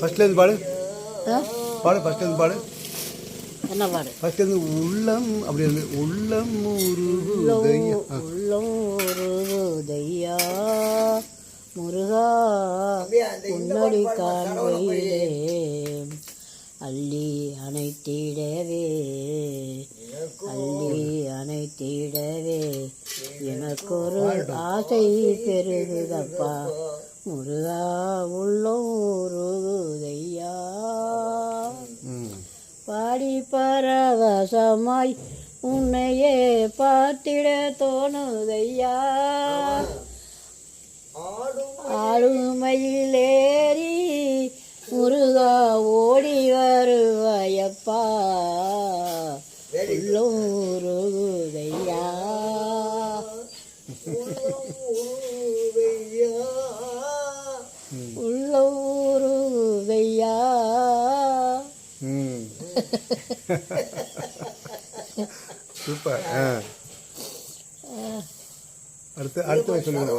ஃபர்ஸ்ட்லேருந்து பாடு பாடு ஃபர்ஸ்ட்லேருந்து பாடு. என்ன பாடு? ஃபர்ஸ்ட்லேருந்து உள்ளம் அப்படி இருந்து உள்ளம் உருகுதையா உள்ளம் உருகுதையா முருகா உன்னடி காண்பையிலே அள்ளி அணைத்திடவே அள்ளி அணைத்திடவே எனக்கொரு ஆசை பெருகுதப்பா முருகா உள்ளம் உருகுதையா. பாடி பரவசமாய் உன்னையே பார்த்திட தோணுதையா ஆளுமையிலேறி முருகா ஓடி வருவாயப்பா உள்ளம் உருகுதையா. உள்ளம் உருகுதையா. சூப்பர். அடுத்து சொல்லுங்க.